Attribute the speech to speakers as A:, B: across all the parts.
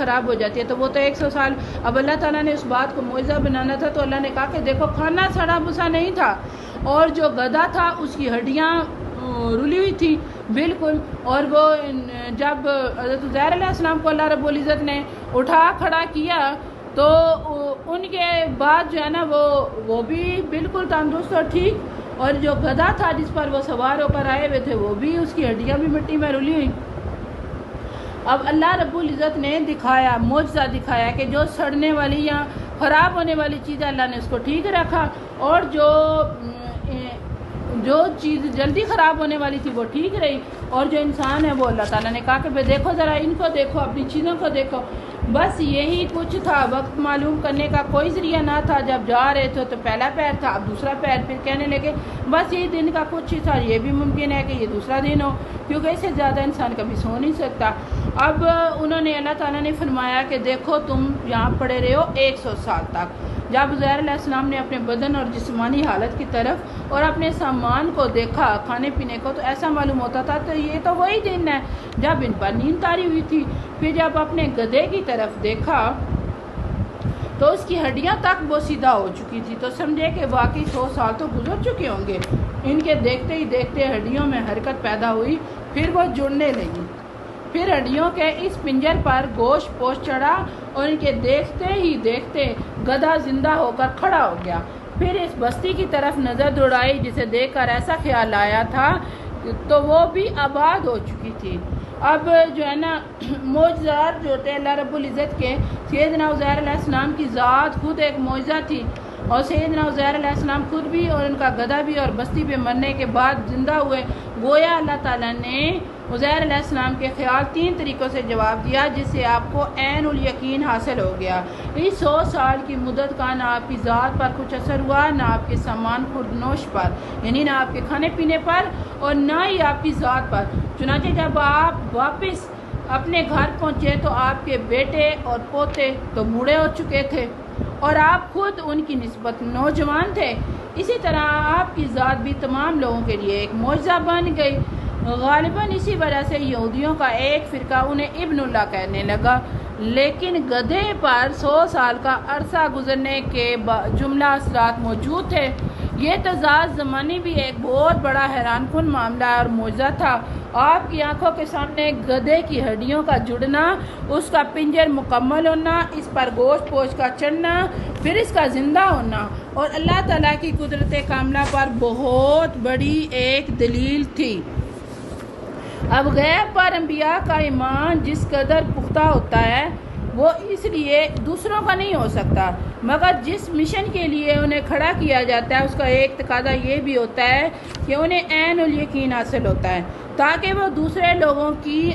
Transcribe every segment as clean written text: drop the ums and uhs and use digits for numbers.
A: خراب ہو جاتی ہے تو وہ تو 100 سال. اب اللہ تعالیٰ نے اس بات کو معجزہ بنانا تھا تو اللہ نے کہا کہ دیکھو کھانا سڑا بسا نہیں تھا، اور جو گدھا تھا اس کی ہڈیاں رلی ہوئی تھی بالکل. اور وہ جب حضرت عزیر علیہ السلام کو اللہ رب العزت نے اٹھا کھڑا کیا تو ان کے بعد جو ہے نا وہ بھی بالکل تندرست اور ٹھیک، اور جو گدھا تھا جس پر وہ سوار ہو کر آئے ہوئے تھے وہ بھی اس کی ہڈیاں بھی مٹی میں رلی ہوئی. اب اللہ رب العزت نے دکھایا، معجزہ دکھایا کہ جو سڑنے والی یا خراب ہونے والی چیز اللہ نے اس کو ٹھیک رکھا، اور جو چیز جلدی خراب ہونے والی تھی وہ ٹھیک رہی. اور جو انسان ہے وہ اللہ تعالیٰ نے کہا کہ بھئی دیکھو ذرا ان کو دیکھو، اپنی چیزوں کو دیکھو. بس یہی کچھ تھا، وقت معلوم کرنے کا کوئی ذریعہ نہ تھا. جب جا رہے تھے تو پہلا پیر تھا، اب دوسرا پیر، پھر کہنے لگے بس یہی دن کا کچھ ہی تھا، یہ بھی ممکن ہے کہ یہ دوسرا دن ہو، کیونکہ اس سے زیادہ انسان کبھی سو نہیں سکتا. اب انہوں نے اللہ تعالیٰ نے فرمایا کہ دیکھو تم یہاں پڑے رہے ہو 100 سال تک. جب عزیر علیہ السلام نے اپنے بدن اور جسمانی حالت کی طرف اور اپنے سامان کو دیکھا، کھانے پینے کو، تو ایسا معلوم ہوتا تھا تو یہ تو وہی دن ہے جب ان پر نیند طاری ہوئی تھی. پھر جب اپنے گدھے کی طرف دیکھا تو اس کی ہڈیاں تک وہ سیدھا ہو چکی تھی، تو سمجھے کہ واقعی 100 سال تو گزر چکے ہوں گے. ان کے دیکھتے ہی دیکھتے ہڈیوں میں حرکت پیدا ہوئی، پھر وہ جڑنے لگی. پھر ہڈیوں کے اس پنجر پر گوشت پوش چڑھا اور ان کے دیکھتے ہی دیکھتے گدھا زندہ ہو کر کھڑا ہو گیا. پھر اس بستی کی طرف نظر دوڑائی جسے دیکھ کر ایسا خیال آیا تھا تو وہ بھی آباد ہو چکی تھی. اب جو ہے نا معجزات جو ہوتے ہیں اللہ رب العزت کے، سیدنا عزیر علیہ السلام کی ذات خود ایک معجزہ تھی، اور سیدنا عزیر علیہ السلام خود بھی اور ان کا گدھا بھی اور بستی پہ مرنے کے بعد زندہ ہوئے. گویا اللہ تعالیٰ نے عزیر علیہ السلام کے خیال 3 طریقوں سے جواب دیا جس سے آپ کو عین الیقین حاصل ہو گیا. اس 100 سال کی مدت کا نہ آپ کی ذات پر کچھ اثر ہوا، نہ آپ کے سامان خوردنوش پر، یعنی نہ آپ کے کھانے پینے پر، اور نہ ہی آپ کی ذات پر. چنانچہ جب آپ واپس اپنے گھر پہنچے تو آپ کے بیٹے اور پوتے تو بوڑھے ہو چکے تھے اور آپ خود ان کی نسبت نوجوان تھے. اسی طرح آپ کی ذات بھی تمام لوگوں کے لیے ایک معجزہ بن گئی. غالباً اسی وجہ سے یہودیوں کا ایک فرقہ انہیں ابن اللہ کہنے لگا، لیکن گدھے پر 100 سال کا عرصہ گزرنے کے جملہ اثرات موجود تھے. یہ تضاد زمانی بھی ایک بہت بڑا حیران کن معاملہ اور معجزہ تھا. آپ کی آنکھوں کے سامنے گدھے کی ہڈیوں کا جڑنا، اس کا پنجر مکمل ہونا، اس پر گوشت پوش کا چڑھنا، پھر اس کا زندہ ہونا، اور اللہ تعالیٰ کی قدرت کاملہ پر بہت بڑی ایک دلیل تھی. اب غیب پر انبیاء کا ایمان جس قدر پختہ ہوتا ہے وہ اس لیے دوسروں کا نہیں ہو سکتا، مگر جس مشن کے لیے انہیں کھڑا کیا جاتا ہے اس کا ایک تقاضا یہ بھی ہوتا ہے کہ انہیں عین الیقین حاصل ہوتا ہے، تاکہ وہ دوسرے لوگوں کی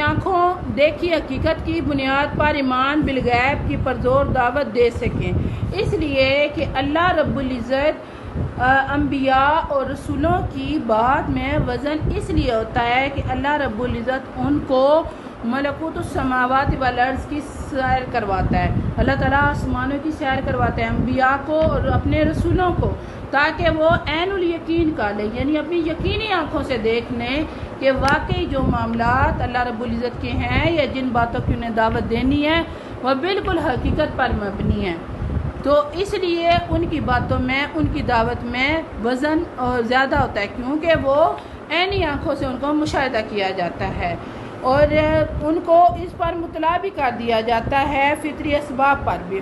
A: آنکھوں دیکھی حقیقت کی بنیاد پر ایمان بالغیب کی پرزور دعوت دے سکیں. اس لیے کہ اللہ رب العزت انبیاء اور رسولوں کی بات میں وزن اس لیے ہوتا ہے کہ اللہ رب العزت ان کو ملکوت السماوات والارض کی سیر کرواتا ہے. اللہ تعالیٰ آسمانوں کی سیر کرواتا ہے انبیاء کو اور اپنے رسولوں کو، تاکہ وہ عین الیقین کا لیں، یعنی اپنی یقینی آنکھوں سے دیکھ لیں کہ واقعی جو معاملات اللہ رب العزت کے ہیں یا جن باتوں کی انہیں دعوت دینی ہے وہ بالکل حقیقت پر مبنی ہے. تو اس لیے ان کی باتوں میں، ان کی دعوت میں وزن زیادہ ہوتا ہے، کیونکہ وہ عینی آنکھوں سے ان کو مشاہدہ کیا جاتا ہے اور ان کو اس پر مطلع بھی کر دیا جاتا ہے فطری اسباب پر بھی.